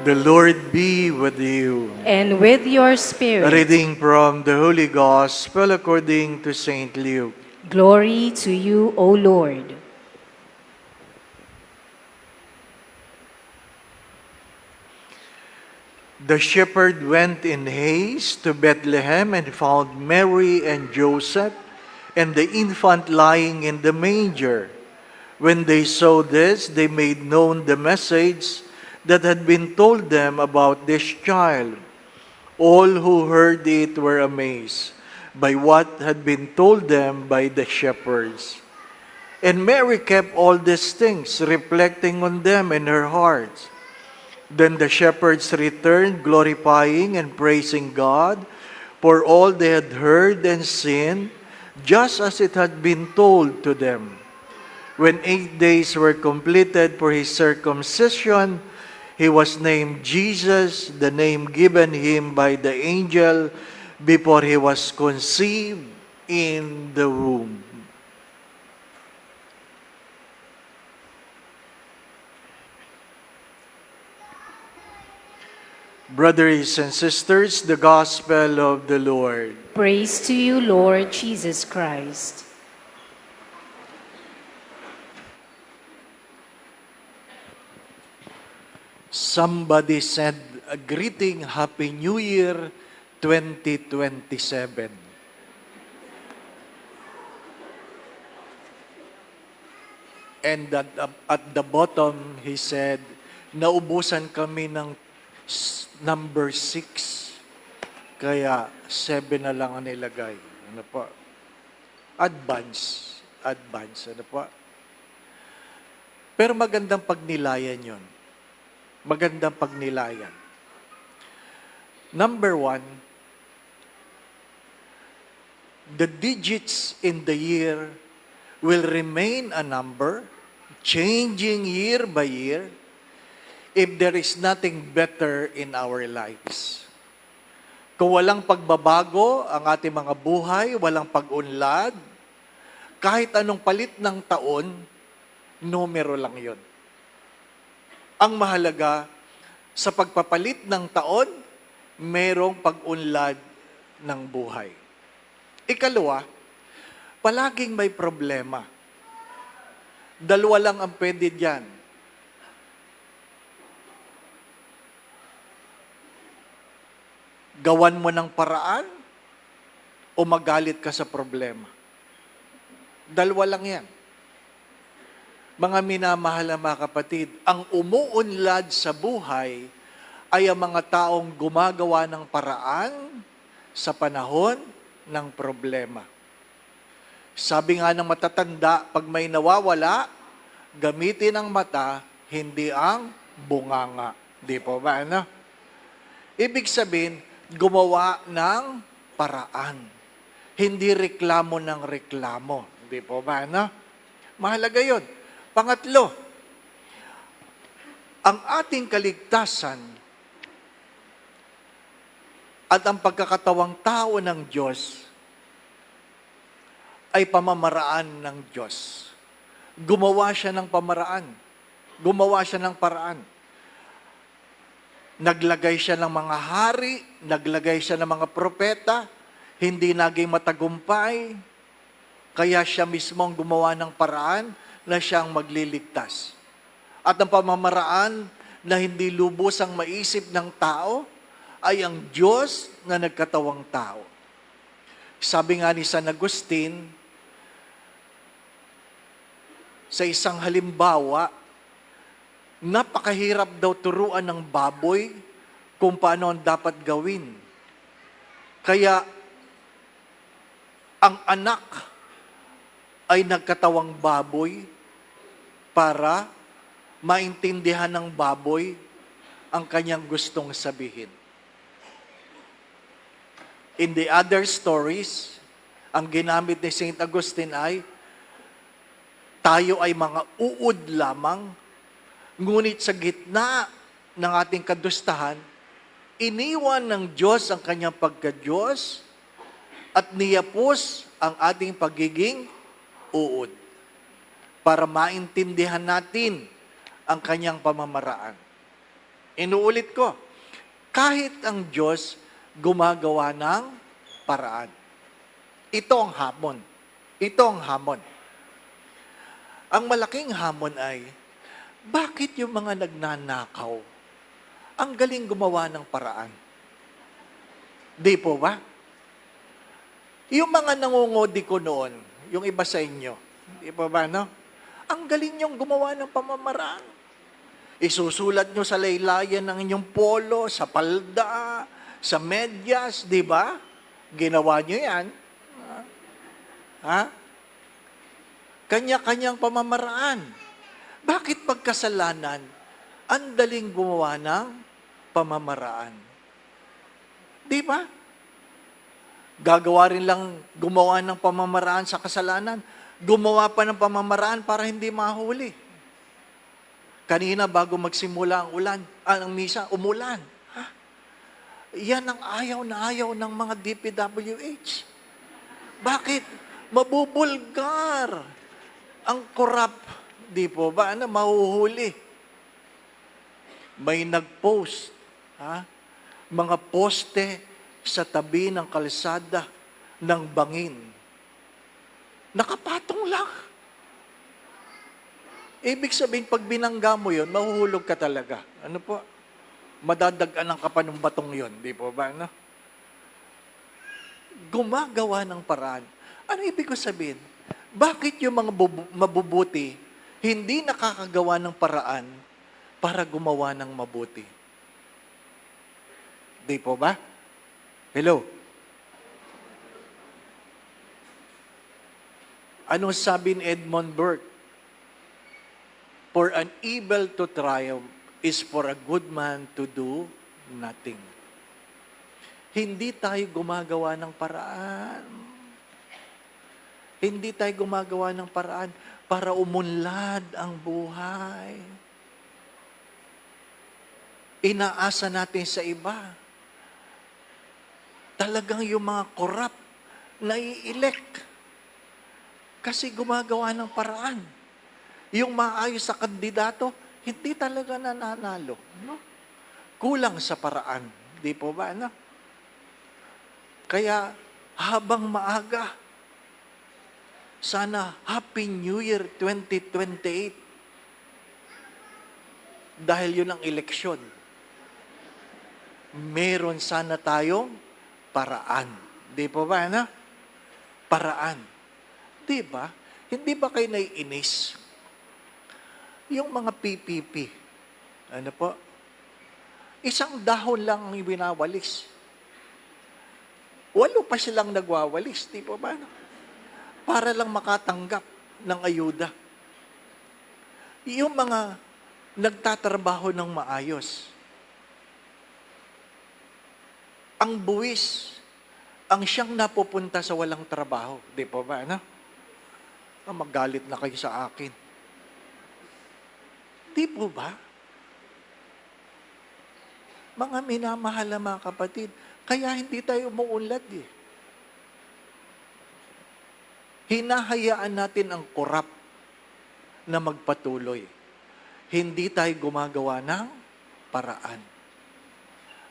The Lord be with you. And with your spirit. A reading from the Holy Gospel according to St. Luke. Glory to you, O Lord. The shepherd went in haste to Bethlehem and found Mary and Joseph and the infant lying in the manger. When they saw this, they made known the message that had been told them about this child. All who heard it were amazed by what had been told them by the shepherds. And Mary kept all these things, reflecting on them in her heart. Then the shepherds returned, glorifying and praising God for all they had heard and seen, just as it had been told to them. When 8 days were completed for his circumcision, he was named Jesus, the name given him by the angel before he was conceived in the womb. Brothers and sisters, the Gospel of the Lord. Praise to you, Lord Jesus Christ. Somebody said, a greeting, Happy New Year 2027. And at the bottom, he said, naubusan kami ng number 6. Kaya 7 na lang ang nilagay. Ano po? Advance. Ano po? Pero magandang pagnilayan yon. Magandang pagnilayan. Number 1, the digits in the year will remain a number, changing year by year, if there is nothing better in our lives. Kung walang pagbabago ang ating mga buhay, walang pag-unlad, kahit anong palit ng taon, numero lang yon. Ang mahalaga, sa pagpapalit ng taon, merong pag-unlad ng buhay. Ikalawa, palaging may problema. Dalawa lang ang pwede diyan. Gawan mo ng paraan o magalit ka sa problema. Dalawa lang yan. Mga minamahal na mga kapatid, ang umuunlad sa buhay ay ang mga taong gumagawa ng paraan sa panahon ng problema. Sabi nga ng matatanda, pag may nawawala, gamitin ang mata, hindi ang bunganga. Di po ba, ano? Ibig sabihin, gumawa ng paraan. Hindi reklamo ng reklamo. Di po ba, ano? Mahalaga yun. Pangatlo, ang ating kaligtasan at ang pagkakatawang tao ng Diyos ay pamamaraan ng Diyos. Gumawa siya ng pamaraan. Gumawa siya ng paraan. Naglagay siya ng mga hari, naglagay siya ng mga propeta, hindi naging matagumpay, kaya siya mismo ang gumawa ng paraan na siyang magliligtas. At ang pamamaraan na hindi lubos ang maisip ng tao ay ang Diyos na nagkatawang tao. Sabi nga ni San Agustin, sa isang halimbawa, napakahirap daw turuan ng baboy kung paano ang dapat gawin. Kaya, ang anak ay nagkatawang baboy para maintindihan ng baboy ang kanyang gustong sabihin. In the other stories, ang ginamit ni St. Augustine ay, tayo ay mga uod lamang, ngunit sa gitna ng ating kadustahan, iniwan ng Diyos ang kanyang pagka-Diyos at niyapos ang ating pagiging uod para maintindihan natin ang kanyang pamamaraan. Inuulit ko, kahit ang Diyos gumagawa ng paraan. Ito ang hamon. Ito ang hamon. Ang malaking hamon ay, bakit yung mga nagnanakaw ang galing gumawa ng paraan? Di po ba? Yung mga nangungodi ko noon, yung iba sa inyo, di po ba, no? Ang galing niyong gumawa ng pamamaraan. Isusulat nyo sa laylayan ng inyong polo, sa palda, sa medyas, di ba? Ginawa nyo yan. Ha? Kanya-kanyang pamamaraan. Bakit pagkasalanan, ang daling gumawa ng pamamaraan? Di ba? Gagawa rin lang gumawa ng pamamaraan sa kasalanan. Gumawa pa ng pamamaraan para hindi mahuli. Kanina bago magsimula ang misa, umulan. Ha? Yan ang ayaw na ayaw ng mga DPWH. Bakit? Mabubulgar. Ang korap, di po ba? Mahuhuli. May nag-post, mga poste sa tabi ng kalsada ng bangin. Nakapatong lang. Ibig sabihin, pag binangga mo yun, mahuhulog ka talaga. Ano po? Madadagan ng kapanong batong yun. Di po ba? No? Gumagawa ng paraan. Ano ibig ko sabihin? Bakit yung mga mabubuti hindi nakakagawa ng paraan para gumawa ng mabuti? Di po ba? Hello? Anong sabi ni Edmund Burke? For an evil to triumph is for a good man to do nothing. Hindi tayo gumagawa ng paraan. Hindi tayo gumagawa ng paraan para umunlad ang buhay. Inaasa natin sa iba. Talagang yung mga korap, nai-elect. Kasi gumagawa ng paraan. Yung maayos sa kandidato, hindi talaga nananalo. No? Kulang sa paraan. Di po ba? No? Kaya, habang maaga, sana Happy New Year 2028. Dahil yun ang eleksyon. Meron sana tayong paraan. Di po ba? No? Paraan. Di ba? Hindi ba kayo naiinis? Yung mga PPP, ano po? Isang dahon lang ang ibinawalis. 8 pa silang nagwawalis, di po ba? Para lang makatanggap ng ayuda. Yung mga nagtatrabaho ng maayos, ang buwis, ang siyang napupunta sa walang trabaho. Di po ba, ano? Magalit na kayo sa akin. Di po ba? Mga minamahal na mga kapatid, kaya hindi tayo umuunlad eh. Hinahayaan natin ang korap na magpatuloy. Hindi tayo gumagawa ng paraan.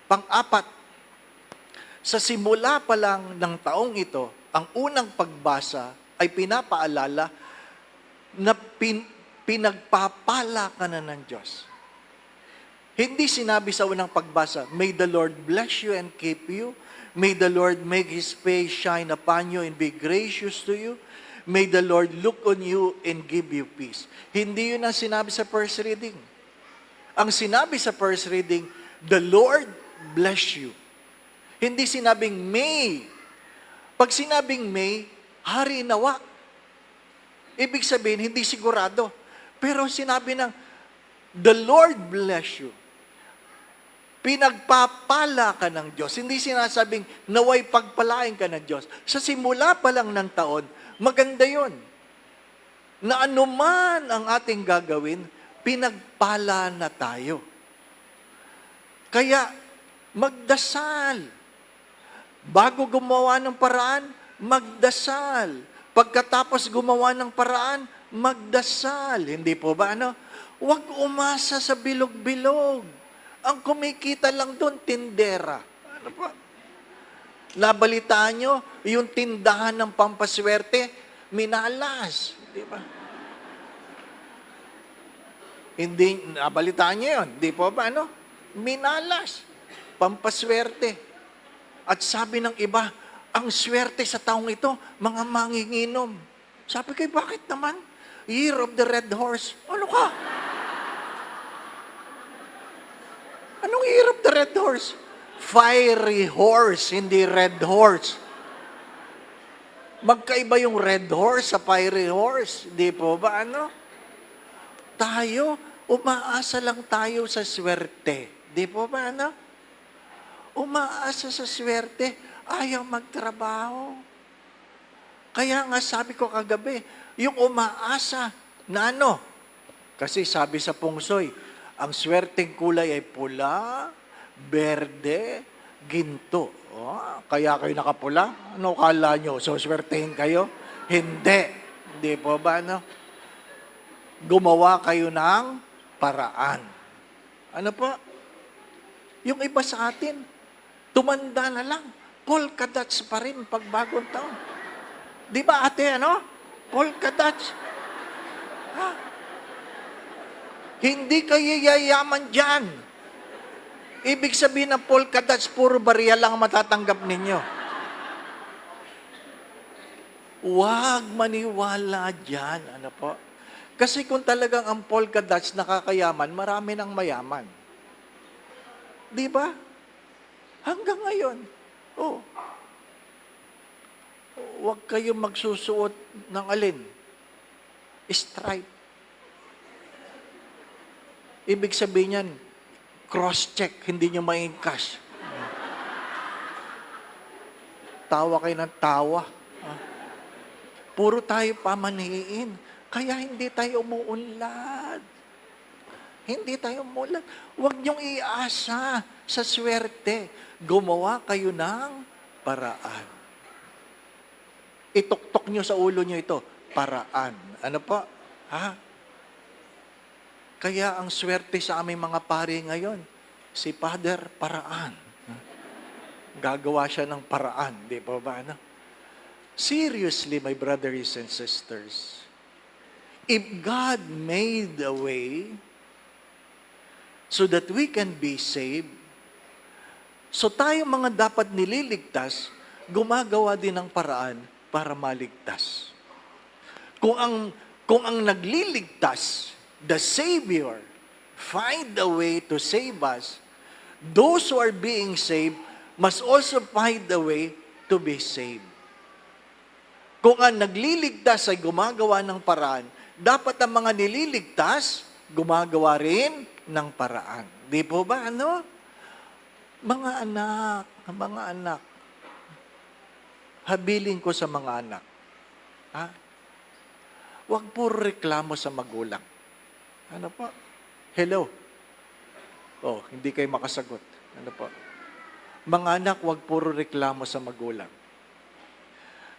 Pang-apat, sa simula pa lang ng taong ito, ang unang pagbasa ay pinapaalala na pinagpapala ka na ng Diyos. Hindi sinabi sa unang pagbasa, may the Lord bless you and keep you. May the Lord make His face shine upon you and be gracious to you. May the Lord look on you and give you peace. Hindi yun ang sinabi sa first reading. Ang sinabi sa first reading, the Lord bless you. Hindi sinabing may. Pag sinabing may, hari nawa. Ibig sabihin, hindi sigurado. Pero sinabi ng, the Lord bless you. Pinagpapala ka ng Diyos. Hindi sinasabing, naway pagpalain ka ng Diyos. Sa simula pa lang ng taon, maganda yon. Na anuman ang ating gagawin, pinagpala na tayo. Kaya, magdasal. Bago gumawa ng paraan, magdasal. Pagkatapos gumawa ng paraan, magdasal. Hindi po ba, ano? Huwag umasa sa bilog-bilog. Ang kumikita lang doon, tindera. Ano pa? Nabalitaan nyo, yung tindahan ng pampaswerte, minalas. Di ba? Hindi, nabalitaan nyo yun. Di po ba, ano? Minalas. Pampaswerte. At sabi ng iba, ang swerte sa taong ito, mga manginginom. Sabi ko, bakit naman? Year of the Red Horse. Ano ka? Anong Year of the Red Horse? Fiery horse, hindi red horse. Magkaiba yung red horse sa fiery horse. Di po ba, ano? Tayo, umaasa lang tayo sa swerte. Di po ba, ano? Umaasa sa swerte, ayaw magtrabaho. Kaya nga sabi ko kagabi, yung umaasa na ano? Kasi sabi sa pungsoy, ang swerteng kulay ay pula, berde, ginto. Oh, kaya kayo nakapula? Ano kala nyo? So, swertehin kayo? Hindi. Hindi po ba, no? Gumawa kayo ng paraan. Ano po? Yung iba sa atin, tumanda na lang. Polka dots pa rin pag bagong taon. Di ba ate, ano? Polka dots. Ha? Hindi kayo yayaman dyan. Ibig sabihin ng polka dots, puro barya lang matatanggap ninyo. Huwag maniwala dyan. Ano po? Kasi kung talagang ang polka dots nakakayaman, marami ng mayaman. Di ba? Hanggang ngayon. Oh. Huwag kayong magsusuot ng alin. Stripe. Ibig sabihin yan, cross-check, hindi nyo maingkas. Tawa kayo ng tawa. Puro tayo pamaniin. Kaya hindi tayo umuunlad. Hindi tayo umuunlad. Huwag nyong iasa sa swerte. Gumawa kayo ng paraan. Ituktok nyo sa ulo nyo ito, paraan. Ano po? Ha? Kaya ang swerte sa aming mga pari ngayon, si Father Paraan. Gagawa siya ng paraan, di ba ba? No? Seriously, my brothers and sisters, if God made a way so that we can be saved, so tayo mga dapat nililigtas, gumagawa din ng paraan para maligtas. Kung ang nagliligtas, the Savior, find a way to save us, those who are being saved must also find a way to be saved. Kung ang nagliligtas ay gumagawa ng paraan, dapat ang mga nililigtas, gumagawa rin ng paraan. Di po ba, ano? Mga anak, habilin ko sa mga anak. Ha? Huwag puro reklamo sa magulang. Ano po? Hello? Oh, hindi kayo makasagot. Ano po? Mga anak, huwag puro reklamo sa magulang.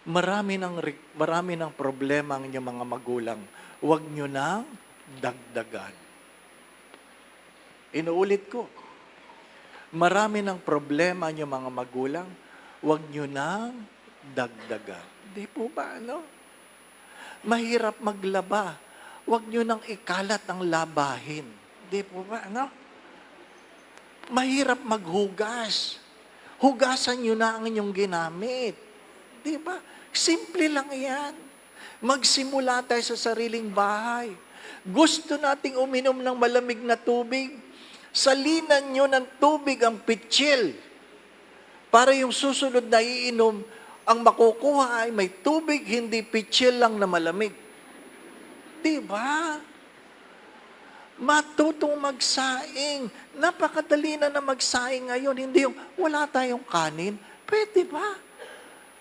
Marami ng problema ang inyong mga magulang. Huwag nyo nang dagdagan. Inuulit ko. Marami ng problema ang inyong mga magulang. Huwag nyo nang dagdagan. Di po ba, ano? Mahirap maglaba. Huwag nyo nang ikalat ang labahin. Di po ba, ano? Mahirap maghugas. Hugasan nyo na ang inyong ginamit. Di ba? Simple lang yan. Magsimula tayo sa sariling bahay. Gusto nating uminom ng malamig na tubig. Salinan nyo ng tubig ang pitsil. Para yung susunod na iinom, ang makukuha ay may tubig, hindi pitsil lang na malamig. Diba? Matutong magsaing. Napakadali na magsaing ngayon. Hindi yung wala tayong kanin. Pwede ba?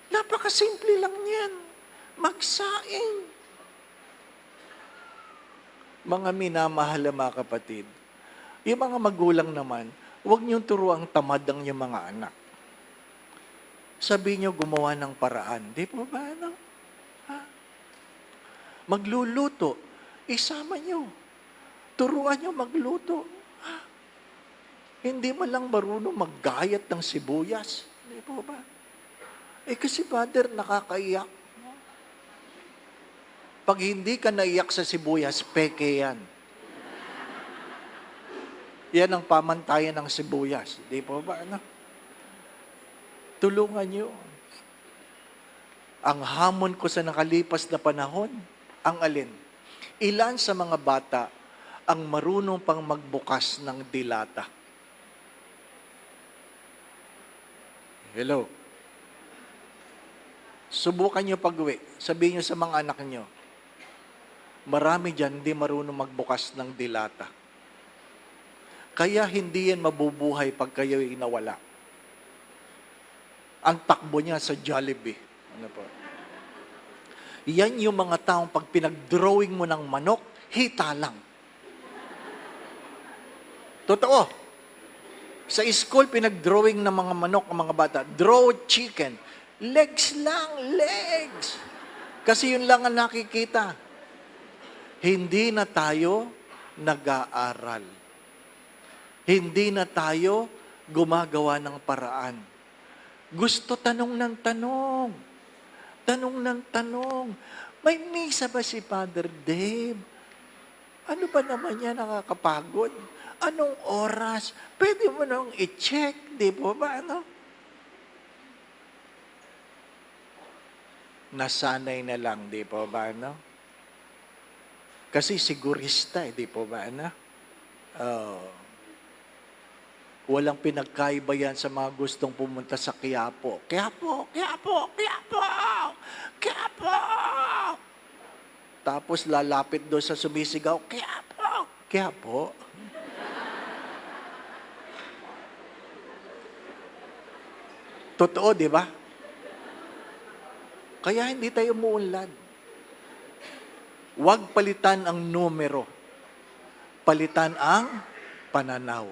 Napakasimple lang yan. Magsaing. Mga minamahal na mga kapatid, yung mga magulang naman, huwag niyong turuang tamad ang yung mga anak. Sabi niyo gumawa ng paraan. Di po ba? Ano? Ha? Magluluto. Isama niyo. Turuan niyo magluto. Ha? Hindi mo lang marunong maggayat ng sibuyas. Hindi po ba? Kasi Father, nakakaiyak. Pag hindi ka naiyak sa sibuyas, peke yan. Yan ang pamantayan ng sibuyas. Di po ba? Ano? Tulungan nyo. Ang hamon ko sa nakalipas na panahon, ang alin? Ilan sa mga bata ang marunong pang magbukas ng dilata? Hello? Subukan nyo pag-uwi. Sabihin nyo sa mga anak nyo, marami dyan hindi marunong magbukas ng dilata. Kaya hindi yan mabubuhay pag kayo'y nawala. Ang takbo niya sa Jollibee. Ano po? Yan yung mga taong pag pinag-drawing mo ng manok, hita lang. Totoo. Sa school, pinag-drawing ng mga manok ang mga bata. Draw chicken. Legs lang, legs. Kasi yun lang ang nakikita. Hindi na tayo nag-aaral. Hindi na tayo gumagawa ng paraan. Gusto tanong ng tanong. Tanong ng tanong. May misa ba si Father Dave? Ano ba naman yan nakakapagod? Anong oras? Pwede mo nang i-check, di po ba? Ano? Nasanay na lang, di po ba? Ano? Kasi sigurista, di po ba? Ano? Walang pinagkaiba yan sa mga gustong pumunta sa Quiapo. Quiapo, Quiapo, Quiapo, Quiapo. Tapos lalapit doon sa sumisigaw, Quiapo, Quiapo. Totoo, di ba? Kaya hindi tayo umuunlad. Huwag palitan ang numero. Palitan ang pananaw.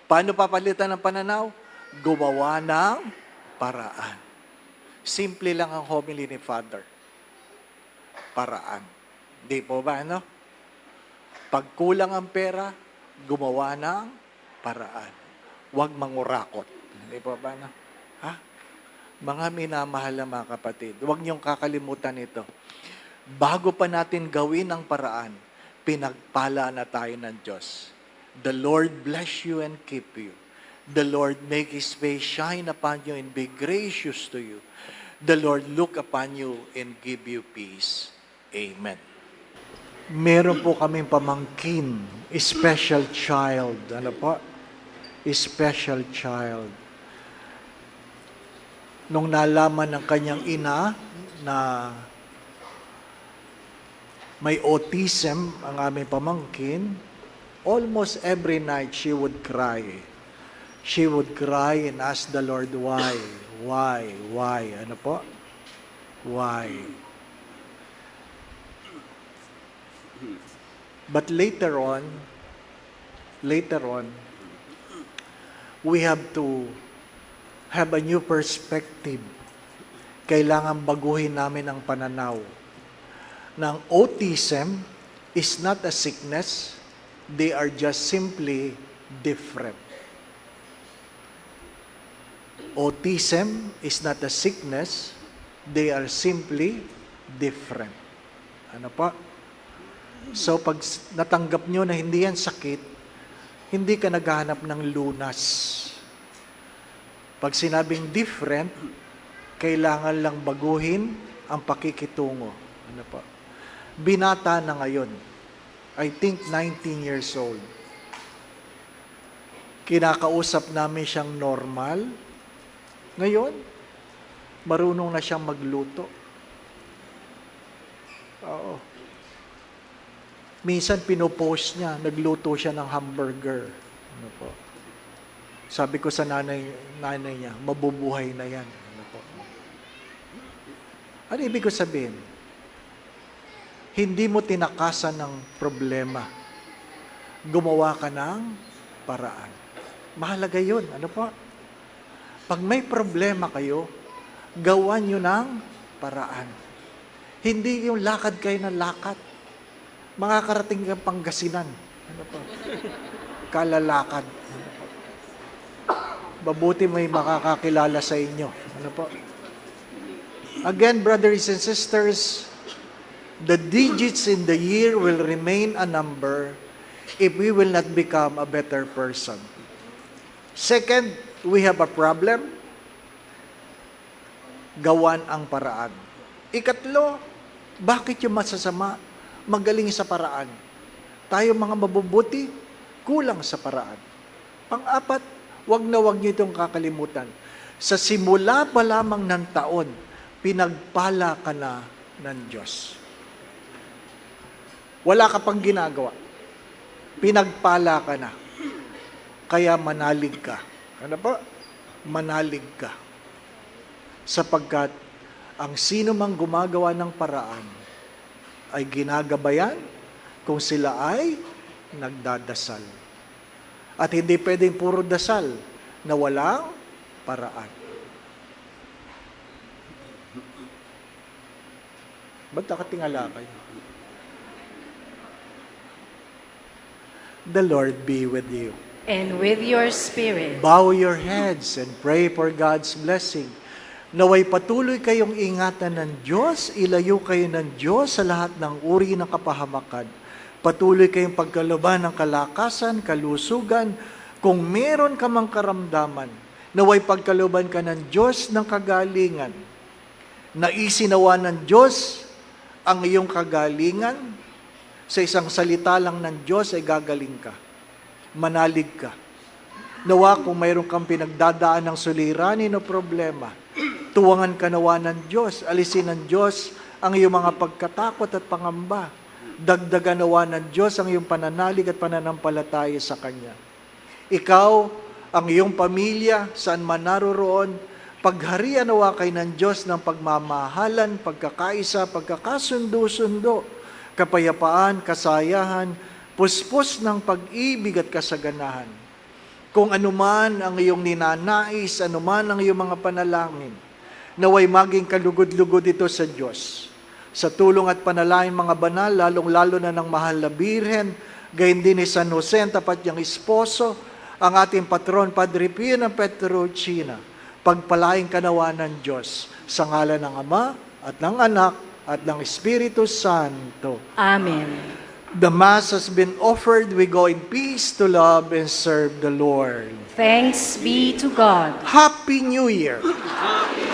Paano papalitan ang pananaw? Gumawa ng paraan. Simple lang ang homily ni Father. Paraan. Di po ba, ano? Pag kulang ang pera, gumawa ng paraan. Huwag mangurakot. Di po ba, ano? Ha? Mga minamahal na mga kapatid, huwag niyong kakalimutan ito. Bago pa natin gawin ang paraan, pinagpala na tayo ng Diyos. The Lord bless you and keep you. The Lord make His face shine upon you and be gracious to you. The Lord look upon you and give you peace. Amen. Meron po kaming pamangkin, special child. Ano po? Special child. Nung nalaman ng kanyang ina na may autism ang aming pamangkin, almost every night she would cry. She would cry and ask the Lord, why? Why? Ano po? Why? But later on, we have to have a new perspective. Kailangan baguhin namin ang pananaw. Ng autism is not a sickness, they are just simply different. Autism is not a sickness, they are simply different. Ano pa? So pag natanggap nyo na hindi yan sakit, hindi ka naghahanap ng lunas. Pag sinabing different, kailangan lang baguhin ang pakikitungo. Ano pa? Binata na ngayon. I think 19 years old. Kinakausap namin siyang normal. Ngayon, marunong na siyang magluto. Oo. Minsan pinopost niya, nagluto siya ng hamburger. Ano po? Sabi ko sa nanay niya, mabubuhay na yan. Ano po? Ano ibig ko sabihin? Hindi mo tinakasan ng problema. Gumawa ka ng paraan. Mahalaga yun. Ano po? Pag may problema kayo, gawan nyo ng paraan. Hindi yung lakad kayo ng lakad. Makakarating kang Pangasinan. Ano po? Kalalakad. Ano po? Mabuti may makakakilala sa inyo. Ano po? Again, brothers and sisters, the digits in the year will remain a number if we will not become a better person. Second, we have a problem. Gawan ang paraan. Ikatlo, bakit yung masasama magaling sa paraan? Tayo mga mabubuti, kulang sa paraan. Pang-apat, wag na wag niyo itong kakalimutan. Sa simula pa lamang ng taon, pinagpala ka na ng Diyos. Wala ka pang ginagawa. Pinagpala ka na. Kaya manalig ka. Ano po? Manalig ka. Sapagkat ang sino mang gumagawa ng paraan ay ginagabayan kung sila ay nagdadasal. At hindi pwedeng puro dasal na walang paraan. Ba't nakatingala kayo? The Lord be with you. And with your spirit. Bow your heads and pray for God's blessing. Naway patuloy kayong ingatan ng Diyos, ilayo kayo ng Diyos sa lahat ng uri ng kapahamakan. Patuloy kayong pagkaluban ng kalakasan, kalusugan. Kung meron ka mang karamdaman, naway pagkaluban ka ng Diyos ng kagalingan. Naisinawa ng Diyos ang iyong kagalingan. Sa isang salita lang ng Diyos ay gagaling ka. Manalig ka. Nawa kung mayroon kang pinagdadaan ng suliranin o problema, tuwangan ka nawa ng Diyos. Alisin ng Diyos ang iyong mga pagkatakot at pangamba. Dagdagan nawa ng Diyos ang iyong pananalig at pananampalataya sa Kanya. Ikaw, ang iyong pamilya, saan man naroroon, pagharian nawa kay ng Diyos ng pagmamahalan, pagkakaisa, pagkakasundo-sundo, kapayapaan, kasayahan, puspos ng pag-ibig at kasaganahan. Kung anuman ang iyong ninanais, anuman ang iyong mga panalangin, naway maging kalugod-lugod ito sa Diyos. Sa tulong at panalangin mga banal, lalong-lalo na ng mahal na Birhen, gayon din ni San Jose, ang tapat niyang esposo, ang ating patron, Padre Pio ng Petrucina, pagpalaing kanawa ng Diyos, sa ngalan ng Ama at ng Anak at ng Espiritu Santo. Amen. The Mass has been offered. We go in peace to love and serve the Lord. Thanks be to God. Happy New Year! Happy